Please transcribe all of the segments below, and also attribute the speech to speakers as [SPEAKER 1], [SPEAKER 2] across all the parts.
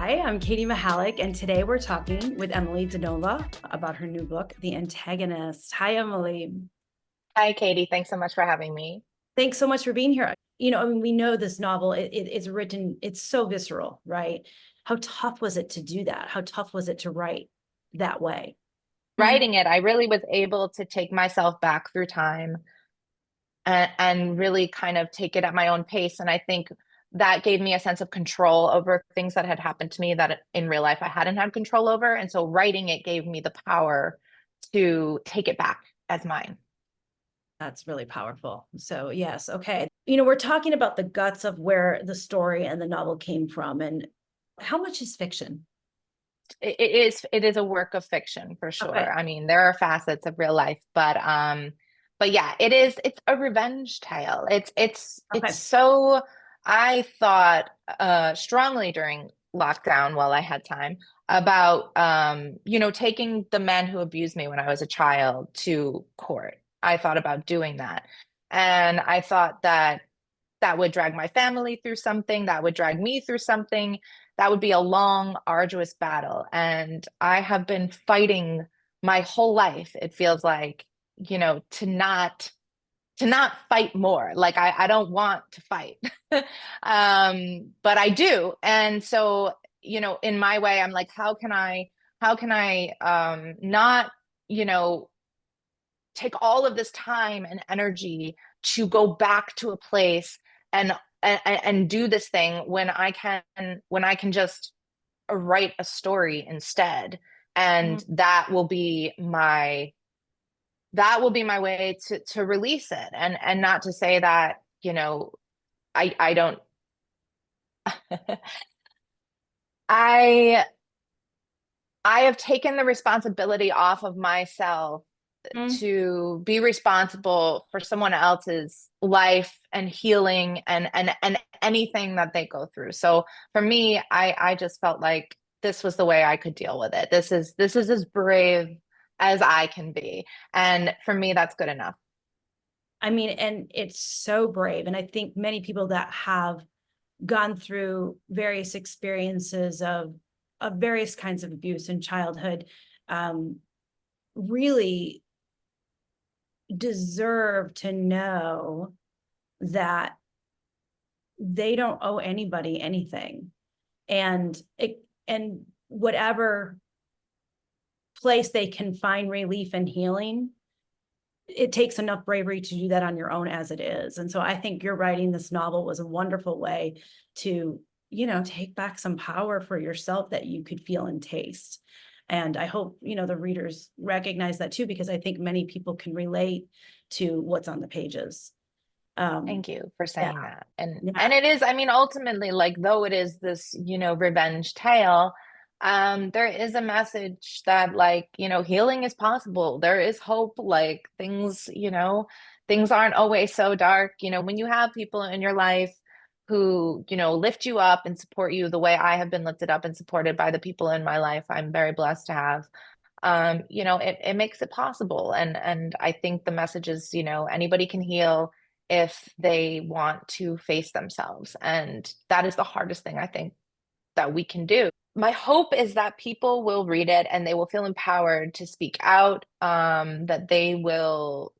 [SPEAKER 1] Hi, I'm Katie Mahalic, and today we're talking with Emily Dinova about her new book, The Antagonist. Hi, Emily.
[SPEAKER 2] Hi, Katie. Thanks so much for having me.
[SPEAKER 1] Thanks so much for being here. We know this novel, it's written, it's so visceral, right? How tough was it to do that? How tough was it to write that way?
[SPEAKER 2] Writing it, I really was able to take myself back through time and really kind of take it at my own pace. And I think that gave me a sense of control over things that had happened to me that in real life I hadn't had control over. And so writing it gave me the power to take it back as mine.
[SPEAKER 1] That's really powerful. So, yes, okay. We're talking about the guts of where the story and the novel came from, and how much is fiction?
[SPEAKER 2] It is a work of fiction for
[SPEAKER 1] Okay.
[SPEAKER 2] sure. I mean, there are facets of real life, but yeah, it's a revenge tale. It's
[SPEAKER 1] Okay.
[SPEAKER 2] so I thought strongly during lockdown while I had time about taking the men who abused me when I was a child to court. I thought about doing that. And I thought that that would drag my family through something, that would drag me through something. That would be a long, arduous battle. And I have been fighting my whole life, it feels like, to not fight more. Like I don't want to fight. But I do. And so, in my way, I'm like, how can I not, you know, take all of this time and energy to go back to a place and do this thing when I can just write a story instead, and
[SPEAKER 1] Mhm.
[SPEAKER 2] that will be my way to release it, and not to say that I don't. I I have taken the responsibility off of myself
[SPEAKER 1] Mhm.
[SPEAKER 2] to be responsible for someone else's life and healing and anything that they go through. So for me, I just felt like this was the way I could deal with it. This is as brave as I can be. And for me, that's good enough.
[SPEAKER 1] And it's so brave. And I think many people that have gone through various experiences of various kinds of abuse in childhood um, really deserve to know that they don't owe anybody anything. And whatever place they can find relief and healing, it takes enough bravery to do that on your own as it is. And so I think your writing this novel was a wonderful way to, take back some power for yourself that you could feel and taste. And I hope, the readers recognize that too, because I think many people can relate to what's on the pages. Um,
[SPEAKER 2] Thank you for
[SPEAKER 1] yeah,
[SPEAKER 2] saying that. And
[SPEAKER 1] yeah.
[SPEAKER 2] and it is, I mean, ultimately, like though it is this, revenge tale, there is a message that like, healing is possible. There is hope, like things aren't always so dark. When you have people in your life who, lift you up and support you the way I have been lifted up and supported by the people in my life, I'm very blessed to have. It makes it possible. And I think the message is, anybody can heal if they want to face themselves. And that is the hardest thing I think that we can do. My hope is that people will read it and they will feel empowered to speak out, that they will,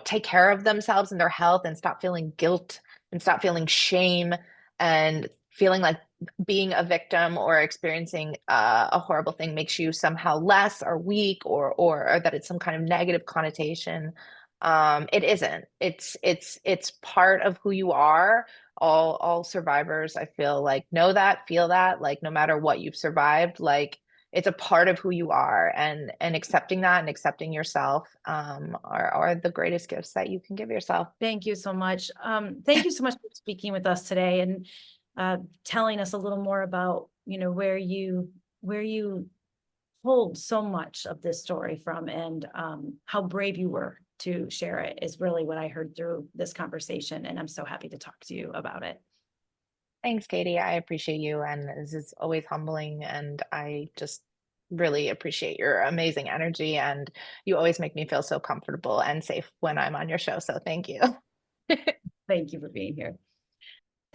[SPEAKER 2] take care of themselves and their health and stop feeling guilt and stop feeling shame and feeling like being a victim or experiencing a horrible thing makes you somehow less or weak, or that it's some kind of negative connotation. It isn't. It's part of who you are. All survivors, I feel like, know that, feel that, like no matter what you've survived, like it's a part of who you are, and accepting that and accepting yourself are the greatest gifts that you can give yourself.
[SPEAKER 1] Thank you so much. Thank you so much for speaking with us today and telling us a little more about, where you pulled so much of this story from, and how brave you were to share it is really what I heard through this conversation. And I'm so happy to talk to you about it.
[SPEAKER 2] Thanks, Katie. I appreciate you, and this is always humbling, and I just really appreciate your amazing energy, and you always make me feel so comfortable and safe when I'm on your show. So thank you.
[SPEAKER 1] Thank you for being here.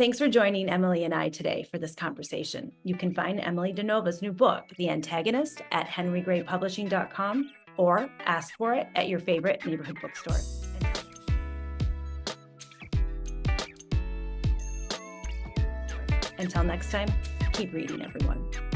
[SPEAKER 1] Thanks for joining Emily and I today for this conversation. You can find Emily Dinova's new book, The Antagonist, at henrygraypublishing.com or ask for it at your favorite neighborhood bookstore. Until next time, keep reading, everyone.